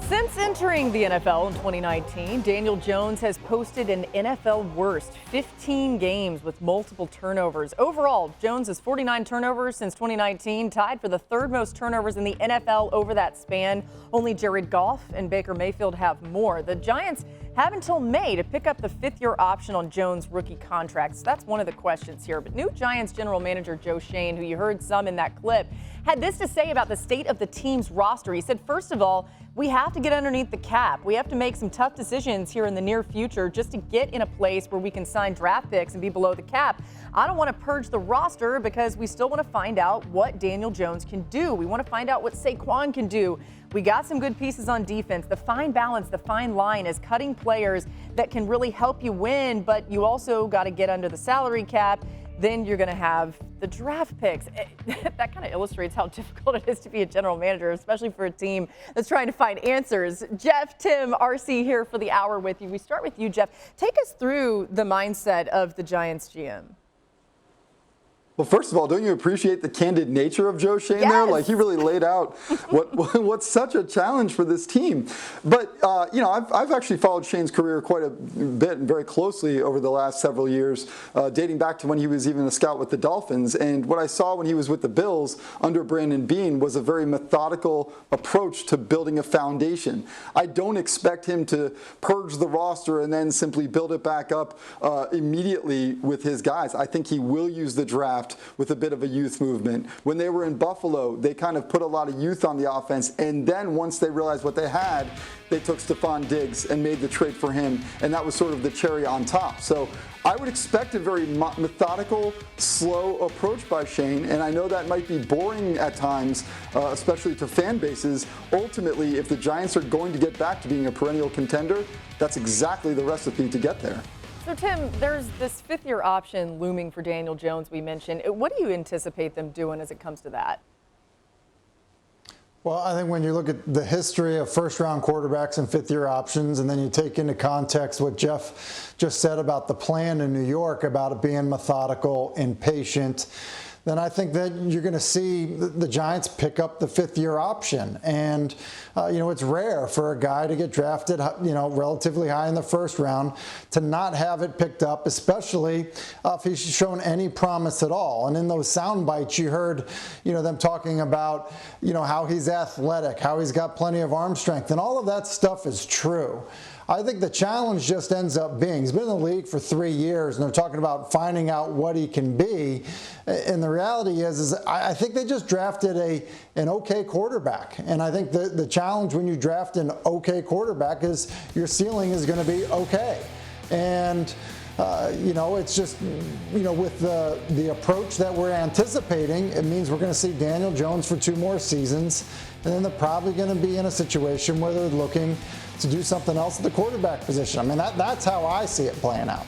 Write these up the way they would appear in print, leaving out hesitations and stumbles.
Since entering the NFL in 2019, Daniel Jones has posted an NFL worst 15 games with multiple turnovers. Overall, Jones has 49 turnovers since 2019, tied for the third most turnovers in the NFL over that span. Only Jared Goff and Baker Mayfield have more. The Giants have until May to pick up the fifth-year option on Jones' rookie contract. So that's one of the questions here. But new Giants general manager Joe Schoen, who you heard some in that clip, had this to say about the state of the team's roster. He said, first of all, we have to get underneath the cap. We have to make some tough decisions here in the near future just to get in a place where we can sign draft picks and be below the cap. I don't want to purge the roster because we still want to find out what Daniel Jones can do. We want to find out what Saquon can do. We got some good pieces on defense. The fine balance, the fine line is cutting players that can really help you win, but you also got to get under the salary cap. Then you're going to have the draft picks. That kind of illustrates how difficult it is to be a general manager, especially for a team that's trying to find answers. Jeff, Tim, RC here for the hour with you. We start with you, Jeff. Take us through the mindset of the Giants GM. Well, first of all, don't you appreciate the candid nature of Joe Schoen there? Like, he really laid out what's such a challenge for this team. But, you know, I've actually followed Schoen's career quite a bit and very closely over the last several years, dating back to when he was even a scout with the Dolphins. And what I saw when he was with the Bills under Brandon Beane was a very methodical approach to building a foundation. I don't expect him to purge the roster and then simply build it back up immediately with his guys. I think he will use the draft with a bit of a youth movement. When they were in Buffalo, they kind of put a lot of youth on the offense, and then once they realized what they had, they took Stephon Diggs and made the trade for him, and that was sort of the cherry on top. So I would expect a very methodical, slow approach by Schoen, and I know that might be boring at times, especially to fan bases. Ultimately, if the Giants are going to get back to being a perennial contender, that's exactly the recipe to get there. So, Tim, there's this fifth-year option looming for Daniel Jones we mentioned. What do you anticipate them doing as it comes to that? Well, I think when you look at the history of first-round quarterbacks and fifth-year options, and then you take into context what Jeff just said about the plan in New York, about it being methodical and patient, then I think that you're going to see the Giants pick up the fifth-year option. And, you know, it's rare for a guy to get drafted, you know, relatively high in the first round to not have it picked up, especially if he's shown any promise at all. And in those sound bites, you heard, you know, them talking about, you know, how he's athletic, how he's got plenty of arm strength, and all of that stuff is true. I think the challenge just ends up being, he's been in the league for 3 years, and they're talking about finding out what he can be. And the reality is I think they just drafted an okay quarterback. And I think the challenge when you draft an okay quarterback is your ceiling is going to be okay. And you know, it's just, you know, with the approach that we're anticipating, it means we're going to see Daniel Jones for 2 more seasons, and then they're probably going to be in a situation where they're looking to do something else at the quarterback position. I mean, that's how I see it playing out.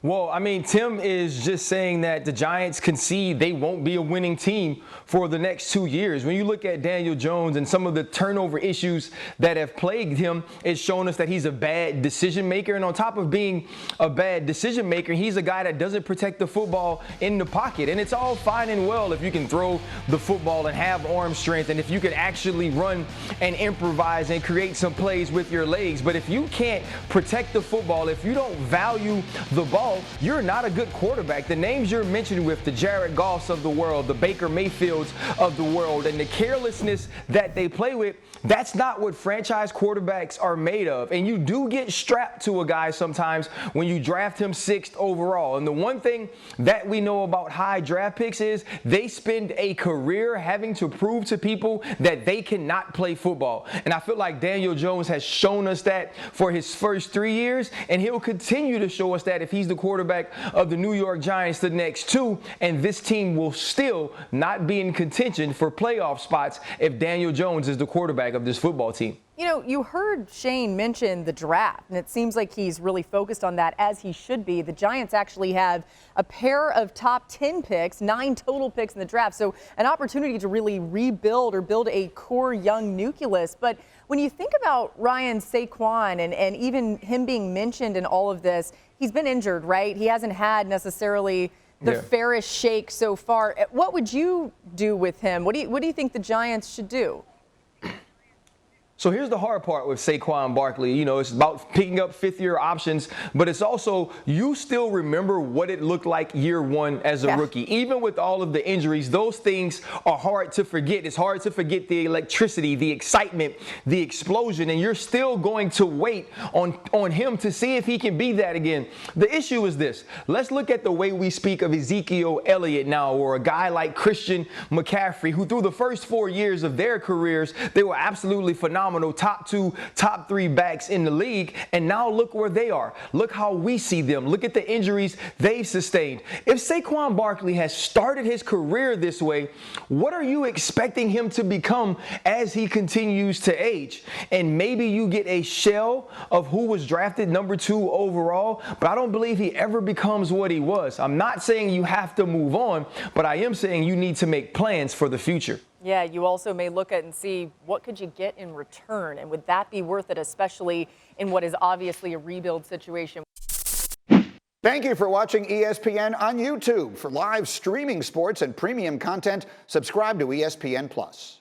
Well, I mean, Tim is just saying that the Giants concede they won't be a winning team for the next 2 years. When you look at Daniel Jones and some of the turnover issues that have plagued him, it's shown us that he's a bad decision maker. And on top of being a bad decision maker, he's a guy that doesn't protect the football in the pocket. And it's all fine and well if you can throw the football and have arm strength, and if you can actually run and improvise and create some plays with your legs. But if you can't protect the football, if you don't value the ball, you're not a good quarterback. The names you're mentioning with the Jared Goffs of the world, the Baker Mayfields of the world, and the carelessness that they play with, that's not what franchise quarterbacks are made of. And you do get strapped to a guy sometimes when you draft him 6th overall. And the one thing that we know about high draft picks is they spend a career having to prove to people that they cannot play football. And I feel like Daniel Jones has shown us that for his first 3 years, and he'll continue to show us that if he's the quarterback of the New York Giants the next 2, and this team will still not be in contention for playoff spots if Daniel Jones is the quarterback of this football team. You know, you heard Schoen mention the draft, and it seems like he's really focused on that, as he should be. The Giants actually have a pair of top 10 picks, 9 total picks in the draft, so an opportunity to really rebuild or build a core young nucleus. But when you think about Ryan Saquon and even him being mentioned in all of this, he's been injured, right? He hasn't had necessarily the fairest shake so far. What would you do with him? What do you think the Giants should do? So here's the hard part with Saquon Barkley. You know, it's about picking up fifth-year options, but it's also you still remember what it looked like year one as a rookie. Even with all of the injuries, those things are hard to forget. It's hard to forget the electricity, the excitement, the explosion, and you're still going to wait on him to see if he can be that again. The issue is this. Let's look at the way we speak of Ezekiel Elliott now, or a guy like Christian McCaffrey, who through the first 4 years of their careers, they were absolutely phenomenal. Top 2, top 3 backs in the league, and now look where they are. Look how we see them. Look at the injuries they've sustained. If Saquon Barkley has started his career this way, what are you expecting him to become as he continues to age? And maybe you get a shell of who was drafted number 2 overall, but I don't believe he ever becomes what he was. I'm not saying you have to move on, but I am saying you need to make plans for the future. Yeah, you also may look at and see what could you get in return, and would that be worth it, especially in what is obviously a rebuild situation. Thank you for watching ESPN on YouTube. For live streaming sports and premium content, subscribe to ESPN+.